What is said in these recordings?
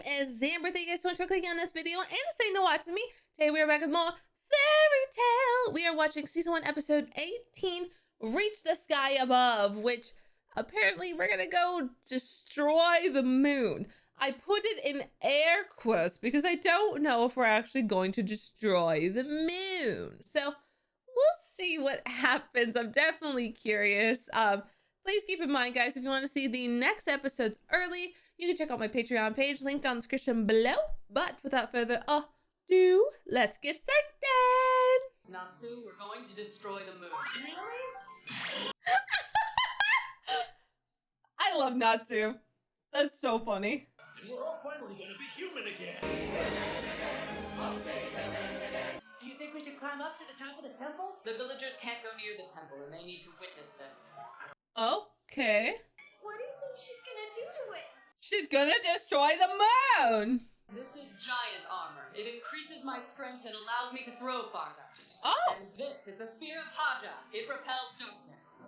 is Zamber. Thank you guys so much for clicking on this video and staying to watch me. Today we are back with more fairy tale. We are watching season 1 episode 18, Reach the Sky Above, which apparently we're gonna go destroy the moon. I put it in air quotes because I don't know if we're actually going to destroy the moon. So we'll see what happens. I'm definitely curious. Please keep in mind, guys, if you want to see the next episodes early, you can check out my Patreon page, linked down in the description below. But without further ado, let's get started. Natsu, we're going to destroy the moon. Really? I love Natsu. That's so funny. And we're all finally gonna be human again. Do you think we should climb up to the top of the temple? The villagers can't go near the temple and they need to witness this. Okay. What do you think she's gonna do to it? She's gonna destroy the moon. This is giant armor. It increases my strength and allows me to throw farther. Oh. And this is the Spear of Haja. It repels darkness.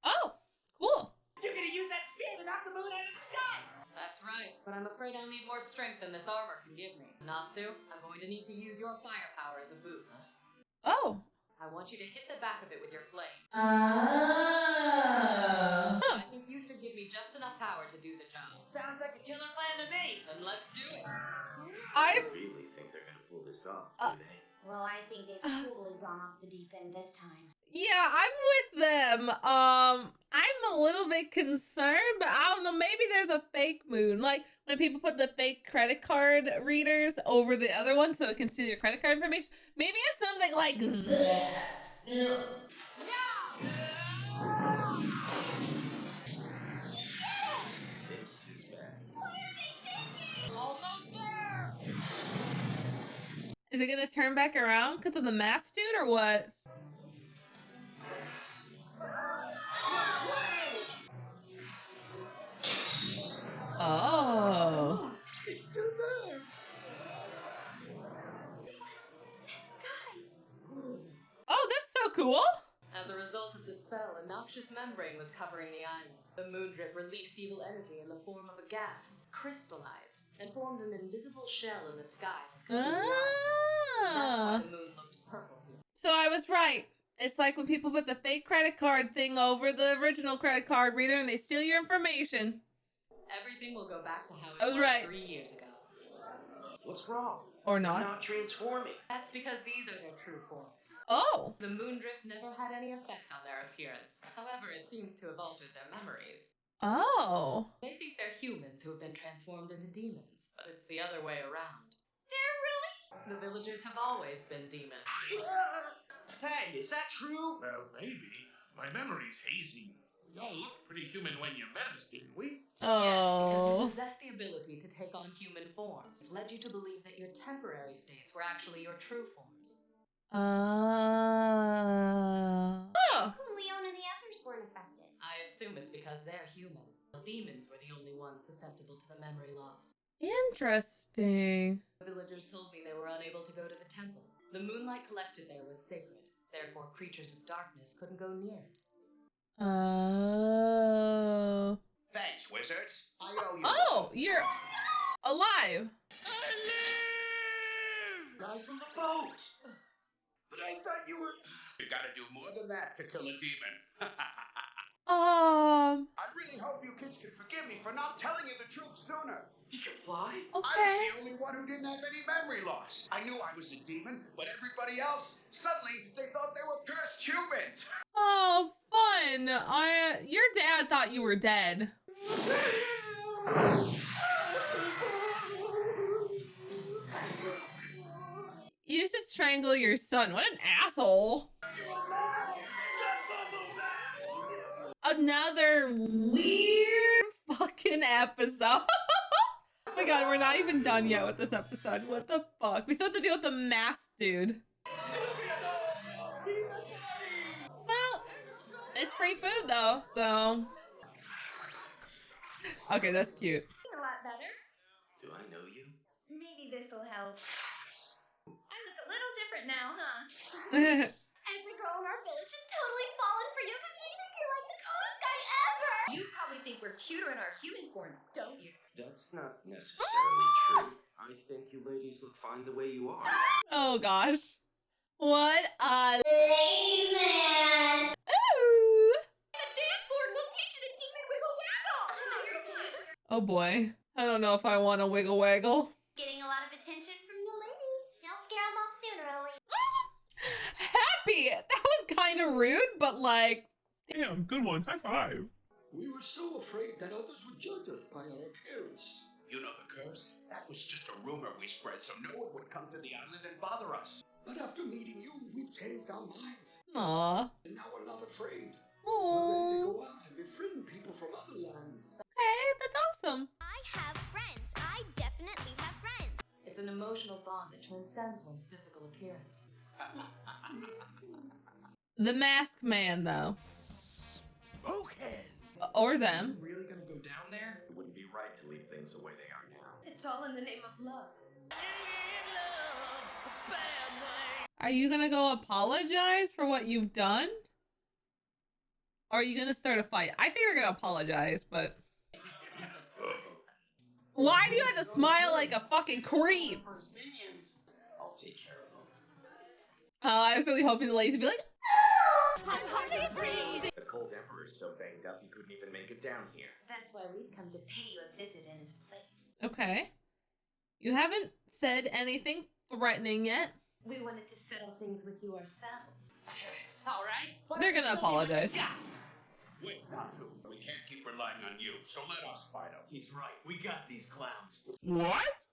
Oh, cool. You're gonna use that spear to knock the moon out of the sky! That's right, but I'm afraid I'll need more strength than this armor can give me. Natsu, I'm going to need to use your firepower as a boost. Oh. I want you to hit the back of it with your flame. Oh. I think you should give me just enough power to do the job. Sounds like a killer plan to me! Then let's do it. I really think they're gonna pull this off, do they? Well, I think they've totally gone off the deep end this time. Yeah, I'm with them. I'm a little bit concerned, but I don't know, maybe there's a fake moon. Like when people put the fake credit card readers over the other one so it can see your credit card information. Maybe it's something like that. This is bad. Almost there! Is it gonna turn back around because of the mask dude or what? Oh. It's still there! Oh, that's so cool. As a result of the spell, a noxious membrane was covering the island. The moon drip released evil energy in the form of a gas, crystallized, and formed an invisible shell in the sky. That's why the moon looked purple here. So I was right. It's like when people put the fake credit card thing over the original credit card reader and they steal your information. Everything will go back to how I it was was right. 3 years ago. What's wrong? Or I'm not. not transforming. That's because these are their true forms. Oh. The moon drip never had any effect on their appearance. However, it seems to have altered their memories. Oh. They think they're humans who have been transformed into demons, but it's the other way around. They're really? The villagers have always been demons. Hey, is that true? Well, maybe. My memory's hazy. We all looked pretty human when you met us, didn't we? Yes, because Oh. you possess the ability to take on human forms. It led you to believe that your temporary states were actually your true forms. Oh. Leon and the others weren't affected. I assume it's because they're human. The demons were the only ones susceptible to the memory loss. Interesting. The villagers told me they were unable to go to the temple. The moonlight collected there was sacred. Therefore, creatures of darkness couldn't go near it. Oh. Thanks, wizards. I owe you. Oh, you're alive. Died from the boat. But I thought you were. You gotta do more than that to kill a demon. Um. I really hope you kids can forgive me for not telling you the truth sooner. He can fly? I Okay. was the only one who didn't have any memory loss. I knew I was a demon, but everybody else, suddenly they thought they were cursed humans. Oh, fun. Your dad thought you were dead. You should strangle your son. What an asshole. Another weird fucking episode. Oh my god, we're not even done yet with this episode. What the fuck? We still have to deal with the mask dude. Well, it's free food though, so. Okay, that's cute. A lot better. Do I know you? Maybe this'll help. I look a little different now, huh? Every girl in our village has totally fallen for you because we think you're like the coolest guy ever! You probably think we're cuter in our human forms, don't you? That's not necessarily true. I think you ladies look fine the way you are. Oh gosh. What a Ladies man! ooh. The dance floor will teach you the demon wiggle waggle! Oh boy. I don't know if I want a wiggle waggle. Getting a lot of attention from the ladies. You'll scare them off sooner or later. Happy! That was kind of rude, but like... Damn, good one. High five. We were so afraid that others would judge us by our appearance. You know the curse? That was just a rumor we spread so no one would come to the island and bother us. But after meeting you, we've changed our minds. Aww. And now we're not afraid. Aww. We're ready to go out and befriend people from other lands. Hey, that's awesome. I have friends. I definitely have friends. It's an emotional bond that transcends one's physical appearance. The masked man, though. Okay. Or them. You really gonna go down there? It wouldn't be right to leave things the way they are now. It's all in the name of love. Are you gonna go apologize for what you've done? Or are you gonna start a fight? I think you're gonna apologize, but... Why do you have to smile like a fucking creep? First minions. I'll take care of them. I was really hoping the ladies would be like, I'm hardly breathing. The cold emperor is so banged up he couldn't even make it down here. That's why we've come to pay you a visit in his place. okay. You haven't said anything threatening yet. We wanted to settle things with you ourselves. All right. They're gonna apologize. Wait, Natsu. We can't keep relying on you, so let us fight him. He's right. We got these clowns. What?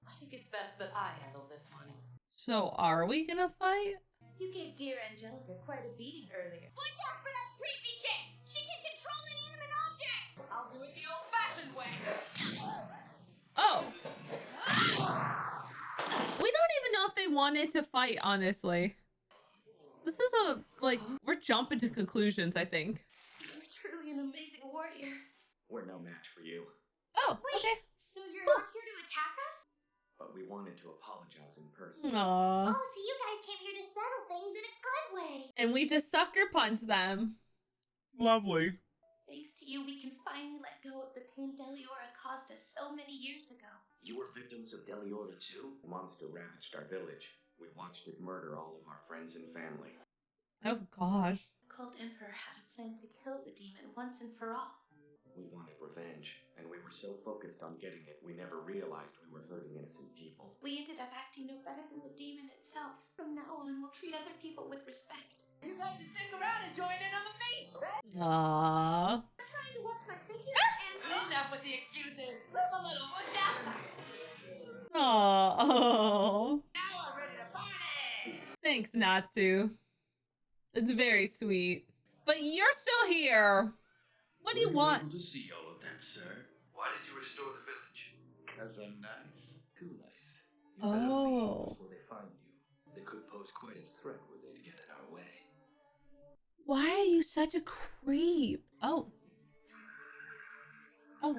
I think it's best that I handle this one. So are we gonna fight? You gave dear Angelica quite a beating earlier. Watch out for that creepy chick. She can control inanimate objects. I'll do it the old-fashioned way. Oh. We don't even know if they wanted to fight, honestly. This is a, like, we're jumping to conclusions, I think. You're truly an amazing warrior. We're no match for you, Oh, okay. So you're not here to attack us? but we wanted to apologize in person. Aww. Oh, so you guys came here to settle things in a good way. And we just sucker punch them. Lovely. Thanks to you, we can finally let go of the pain Deliora caused us so many years ago. You were victims of Deliora too? The monster ravaged our village. We watched it murder all of our friends and family. Oh gosh. The Cold Emperor had a plan to kill the demon once and for all. We wanted revenge, and we were so focused on getting it, we never realized we were hurting innocent people. We ended up acting no better than the demon itself. From now on, we'll treat other people with respect. You guys should stick around and join in on the feast. Aww. I'm trying to watch my figure and... Enough with the excuses. Live a little, would ya? Aww. Now I'm ready to party. Thanks, Natsu. It's very sweet. But you're still here. What do you want? Able to see all of that, sir. Why did you restore the village? Because I'm nice. Too nice. You better leave Oh. before they find you. They could pose quite a threat were they to get in our way. Why are you such a creep? Oh. Oh.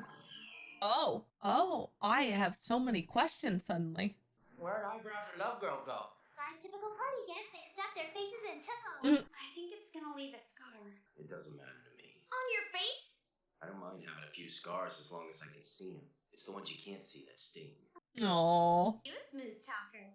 Oh. Oh. I have so many questions suddenly. Where'd Eyebrows and Love Girl go? Like typical party guests, they stuffed their faces and took them. I think it's gonna leave a scar. It doesn't matter to me. On your face? I don't mind having a few scars as long as I can see them. It's the ones you can't see that sting. Aww. You a smooth talker.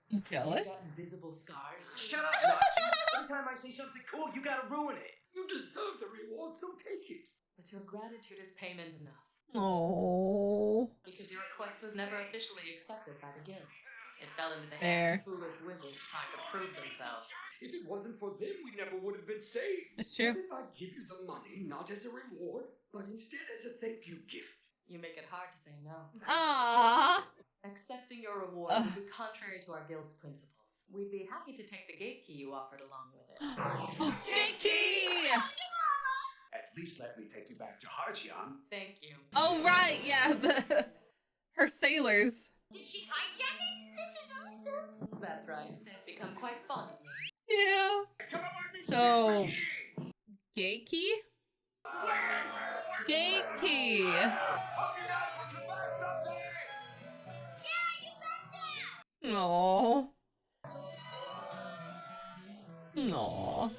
You You got jealous? invisible scars? Shut up, Natsu! Every time I say something cool, you gotta ruin it. You deserve the reward, so take it. But your gratitude is payment enough. Oh. Because your request was never officially accepted by the guild. It fell into the There. hands of foolish wizards trying to prove themselves. If it wasn't for them, we never would have been saved. It's true. What if I give you the money, not as a reward, but instead as a thank you gift? You make it hard to say no. Aww. Accepting your reward would be contrary to our guild's principles. We'd be happy to take the gate key you offered along with it. Vicky! At least let me take you back to Harjian. Thank you. Oh, right. Yeah. Her sailors. Did she hijack it? This is awesome. That's right. They've become quite fond of me. Yeah. Come on, Barbie, So, sit gate key? right here. Gate key. Hope you guys will come back someday. Yeah, you betcha. Aww. Aww.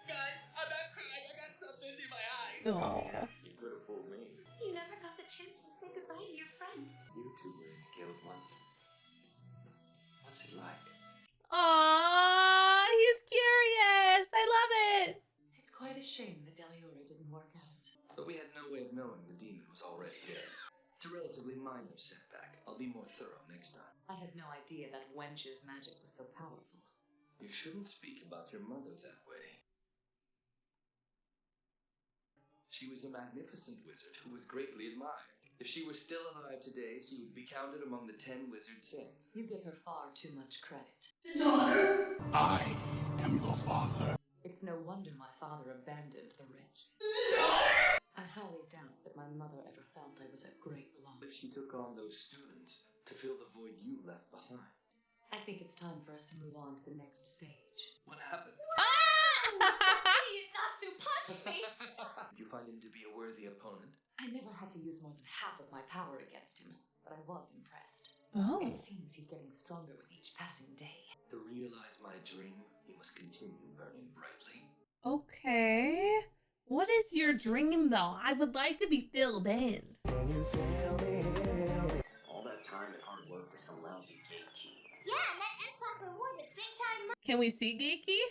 Guys, I'm not crying. I got something in my eye. Aww. You could have fooled me. You never got the chance to say goodbye to your friend. You two were in a guild once. What's it like? Aww, he's curious. I love it. It's quite a shame that Deliora didn't work out. But we had no way of knowing the demon was already dead. It's a relatively minor setback. I'll be more thorough next time. I had no idea that wench's magic was so powerful. You shouldn't speak about your mother that way. She was a magnificent wizard who was greatly admired. If she were still alive today, she would be counted among the 10 wizard saints. You give her far too much credit. I am your father. It's no wonder my father abandoned the rich. I highly doubt that my mother ever felt I was at great loss. If she took on those students to fill the void you left behind. I think it's time for us to move on to the next stage. What happened? Please, Natsu, punch me! Did you find him to be a worthy opponent? I never had to use more than half of my power against him, but I was impressed. Oh. It seems he's getting stronger with each passing day. To realize my dream, he must continue burning brightly. Okay. What is your dream, though? I would like to be filled in. All that time and hard work for some lousy gatekeep. Yeah, and that S-Class reward is big time money. Can we see Geeky?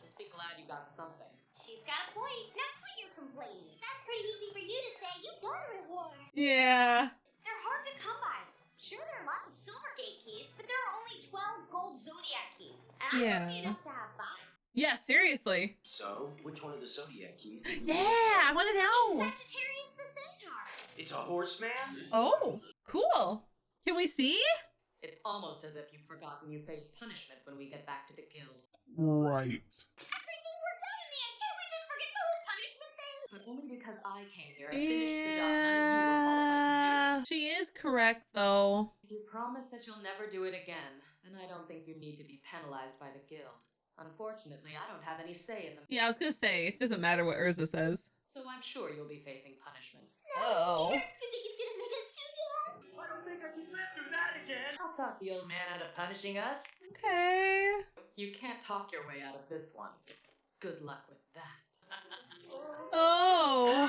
Just be glad you got something. She's got a point. Now quit your complaining. That's pretty easy for you to say. You got a reward. Yeah. They're hard to come by. Sure, there are lots of silver gate keys, but there are only 12 gold zodiac keys. And Yeah. I'm lucky enough to have 5. Yeah, seriously. So, which one of the zodiac keys did you Yeah, I want to know. Sagittarius the Centaur. It's a horseman? Oh, cool. Can we see? It's almost as if you've forgotten you face punishment when we get back to the guild. Right. Everything worked out in the end. Can't we just forget the whole punishment thing? But only because I came here and finished the job none of you were qualified to do. She is correct, though. If you promise that you'll never do it again, then I don't think you need to be penalized by the guild. Unfortunately, I don't have any say in them, Yeah, I was gonna say, it doesn't matter what Erza says. so I'm sure you'll be facing punishment. Oh. You think he's gonna make us do that? I don't think I can live through that again. I'll talk the old man out of punishing us. Okay. You can't talk your way out of this one. Good luck with that. Oh.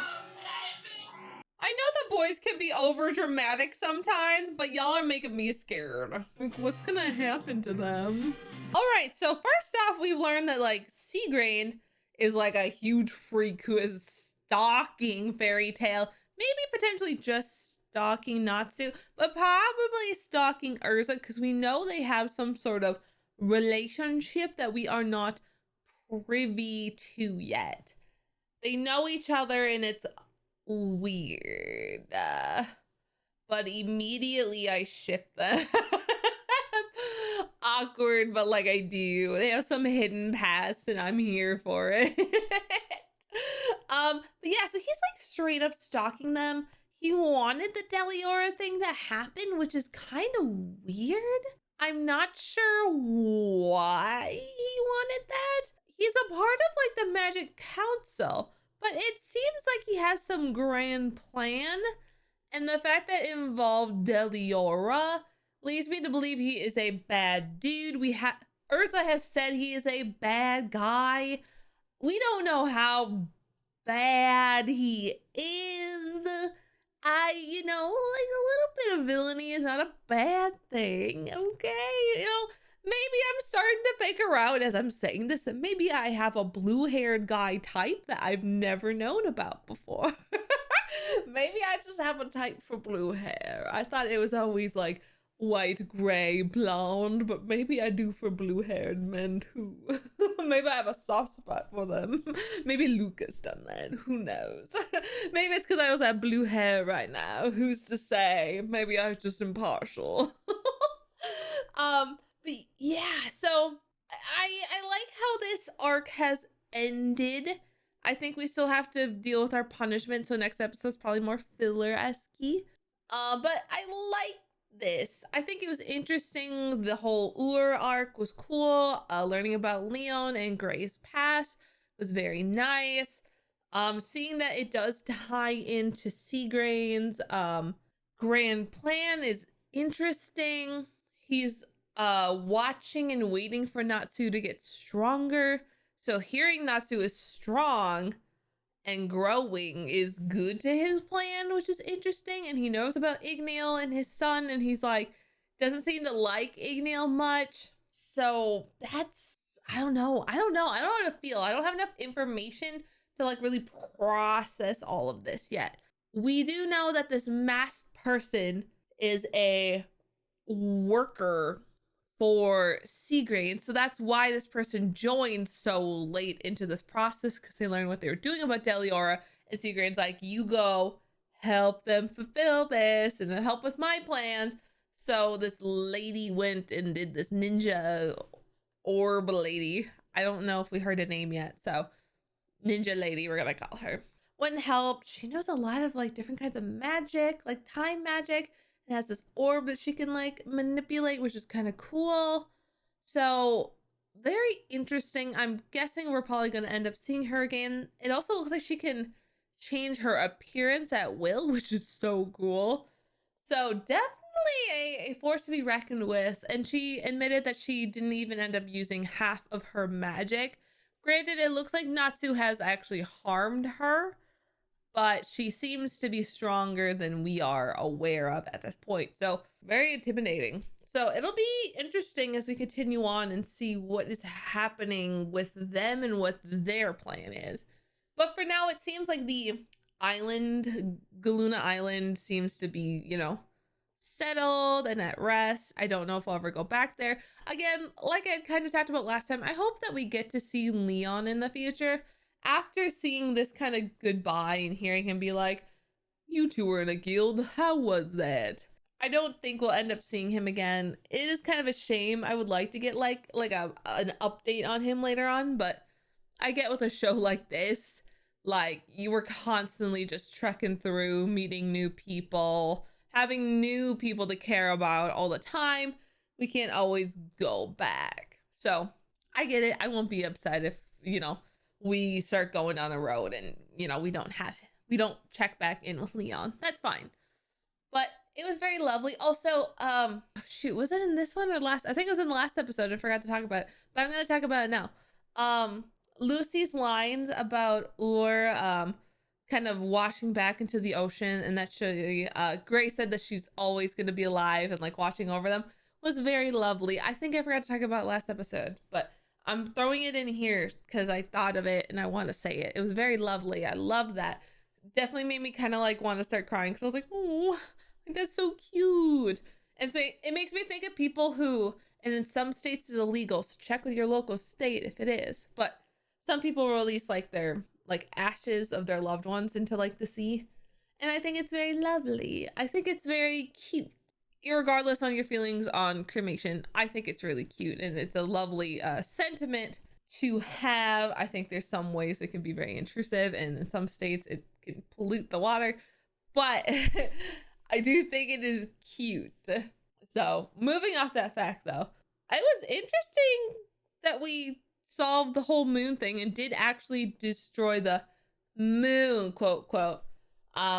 I know the boys can be over dramatic sometimes, but y'all are making me scared. Like, what's gonna happen to them? All right, so first off, we've learned that like Seagrain is like a huge freak who is stalking Fairy Tail, maybe potentially just stalking Natsu, but probably stalking Erza because we know they have some sort of relationship that we are not privy to yet. They know each other and it's weird, but immediately I ship them. Awkward, but like I do. They have some hidden past and I'm here for it. But yeah, so he's like straight up stalking them. He wanted the Deliora thing to happen, which is kind of weird. I'm not sure why he wanted that. He's a part of like the Magic Council, but it seems like he has some grand plan. And the fact that it involved Deliora leads me to believe he is a bad dude. Erza has said he is a bad guy. We don't know how bad he is. Like a little bit of villainy is not a bad thing, okay? Maybe I'm starting to figure out as I'm saying this that maybe I have a blue-haired guy type that I've never known about before. Maybe I just have a type for blue hair. I thought it was always like white, gray, blonde, but maybe I do for blue-haired men too. Maybe I have a soft spot for them. Maybe Luca's done that. Who knows? Maybe it's because I also have blue hair right now. Who's to say? Maybe I was just impartial. But yeah, so I like how this arc has ended. I think we still have to deal with our punishment, so next episode's probably more filler-esque. But I like this. I think it was interesting. The whole arc was cool. Learning about Leon and Gray's past was very nice. Seeing that it does tie into Seagrain's grand plan is interesting. He's watching and waiting for Natsu to get stronger. So hearing Natsu is strong and growing is good to his plan, which is interesting. And he knows about Ignail and his son, and he's like, doesn't seem to like Ignail much. So that's, I don't know how to feel. I don't have enough information to like really process all of this yet. We do know that this masked person is a worker for Seagrain, so that's why this person joined so late into this process, because they learned what they were doing about Deliora, and Seagrain's like, you go help them fulfill this and help with my plan. So this lady went and did this ninja orb lady. I don't know if we heard a name yet, so ninja lady we're gonna call her. Went and helped. She knows a lot of like different kinds of magic, like time magic. It has this orb that she can like manipulate, which is kind of cool. So very interesting. I'm guessing we're probably going to end up seeing her again. It also looks like she can change her appearance at will, which is so cool. So definitely a force to be reckoned with. And she admitted that she didn't even end up using half of her magic. Granted, it looks like Natsu has actually harmed her, but she seems to be stronger than we are aware of at this point. So very intimidating. So it'll be interesting as we continue on and see what is happening with them and what their plan is. But for now, it seems like the island, Galuna Island, seems to be, you know, settled and at rest. I don't know if I'll ever go back there. Again, like I kind of talked about last time, I hope that we get to see Leon in the future. After seeing this kind of goodbye and hearing him be like, you two were in a guild, how was that? I don't think we'll end up seeing him again. It is kind of a shame. I would like to get like an update on him later on, but I get with a show like this, like you were constantly just trekking through, meeting new people, having new people to care about all the time. We can't always go back. So I get it. I won't be upset if, you know, we start going down the road and, you know, we don't check back in with Leon. That's fine. But it was very lovely. Also, shoot, was it in this one or last? I think it was in the last episode. I forgot to talk about it, but I'm going to talk about it now. Lucy's lines about kind of washing back into the ocean, and that Gray said that she's always going to be alive and like watching over them, was very lovely. I think I forgot to talk about it last episode, but I'm throwing it in here because I thought of it and I want to say it. It was very lovely. I love that. Definitely made me kind of like want to start crying because I was like, oh, that's so cute. And so it makes me think of people who, and in some states it's illegal, so check with your local state if it is, but some people release like their like ashes of their loved ones into like the sea. And I think it's very lovely. I think it's very cute. Irregardless on your feelings on cremation, I think it's really cute and it's a lovely sentiment to have. I think there's some ways it can be very intrusive, and in some states it can pollute the water, but I do think it is cute. So moving off that fact though, it was interesting that we solved the whole moon thing and did actually destroy the moon, quote, quote.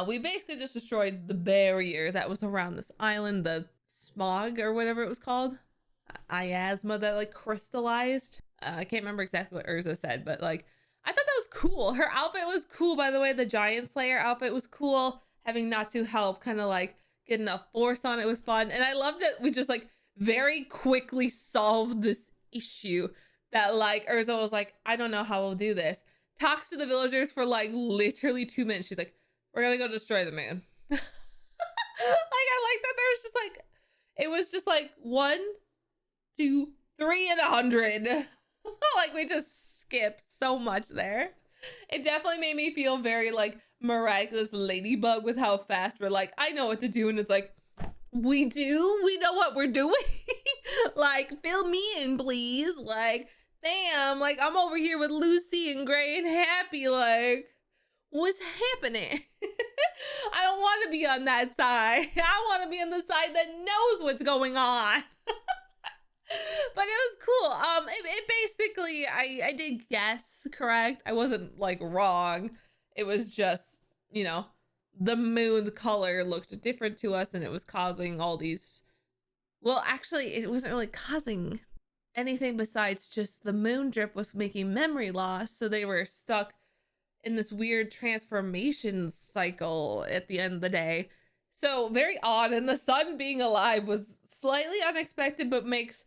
We basically just destroyed the barrier that was around this island, the smog or whatever it was called, miasma that like crystallized. I can't remember exactly what Erza said, but like I thought that was cool. Her outfit was cool, by the way. The Giant Slayer outfit was cool. Having Natsu help kind of like get enough force on it was fun. And I loved that we just like very quickly solved this issue that like Erza was like, I don't know how we'll do this. Talks to the villagers for like literally 2 minutes. She's like, we're gonna go destroy the man. Like I like that there was just like, it was just like 1, 2, 3 and 100. Like we just skipped so much there. It definitely made me feel very like miraculous ladybug with how fast we're like, I know what to do, and it's like, we know what we're doing. Like fill me in please. Like damn, like I'm over here with Lucy and Gray and Happy, like what's happening? I don't want to be on that side. I want to be on the side that knows what's going on. But it was cool. It basically, I did guess correct. I wasn't like wrong. It was just, you know, the moon's color looked different to us and it was causing all these Well, actually, it wasn't really causing anything besides just the moon drip was making memory loss. So they were stuck in this weird transformation cycle at the end of the day. So very odd. And the sun being alive was slightly unexpected, but makes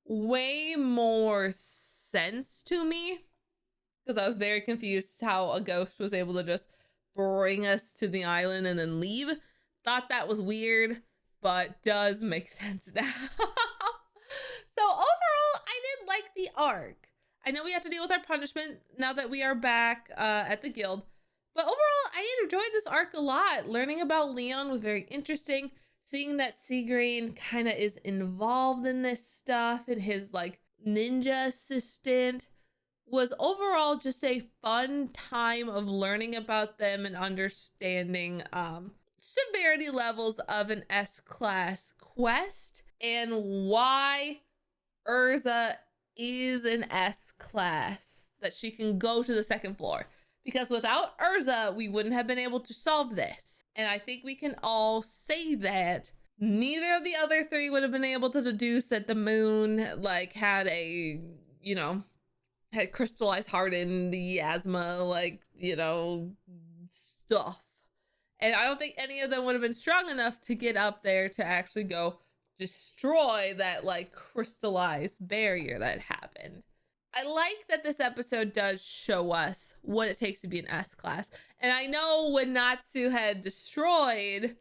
way more sense to me. Because I was very confused how a ghost was able to just bring us to the island and then leave. Thought that was weird, but does make sense now. So overall, I did like the arc. I know we have to deal with our punishment now that we are back at the guild. But overall, I enjoyed this arc a lot. Learning about Leon was very interesting. Seeing that Seagrain kind of is involved in this stuff and his like ninja assistant was overall just a fun time of learning about them and understanding severity levels of an S-class quest and why Erza is an S-class, that she can go to the second floor. Because without Erza, we wouldn't have been able to solve this. And I think we can all say that neither of the other three would have been able to deduce that the moon like had a, you know, had crystallized hardened the asthma, like, you know, stuff. And I don't think any of them would have been strong enough to get up there to actually go destroy that like crystallized barrier that happened. I like that this episode does show us what it takes to be an S-class. And I know when Natsu had destroyed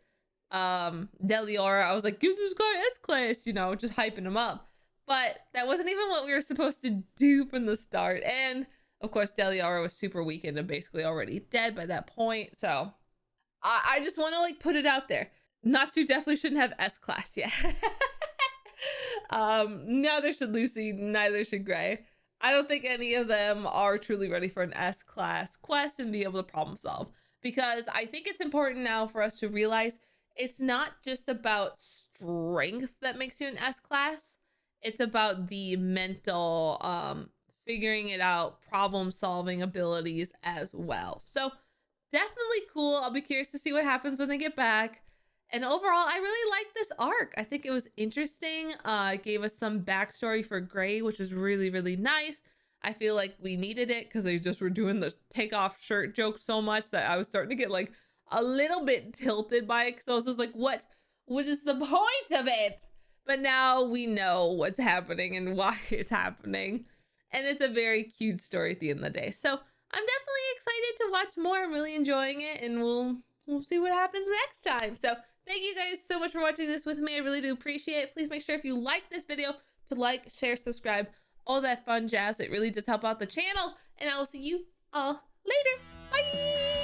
Deliora, I was like, give this guy S-class, you know, just hyping him up. But that wasn't even what we were supposed to do from the start. And of course, Deliora was super weakened and basically already dead by that point. So I just want to like put it out there. Natsu definitely shouldn't have S-class yet. Neither should Lucy, neither should Gray. I don't think any of them are truly ready for an S-class quest and be able to problem solve. Because I think it's important now for us to realize it's not just about strength that makes you an S-class. It's about the mental, figuring it out, problem solving abilities as well. So definitely cool. I'll be curious to see what happens when they get back. And overall, I really liked this arc. I think it was interesting. It gave us some backstory for Gray, which was really, really nice. I feel like we needed it because they just were doing the take off shirt joke so much that I was starting to get like a little bit tilted by it. Because I was just like, what is the point of it? But now we know what's happening and why it's happening. And it's a very cute story at the end of the day. So I'm definitely excited to watch more. I'm really enjoying it. And we'll see what happens next time. So thank you guys so much for watching this with me. I really do appreciate it. Please make sure if you like this video to like, share, subscribe, all that fun jazz. It really does help out the channel. And I will see you all later. Bye!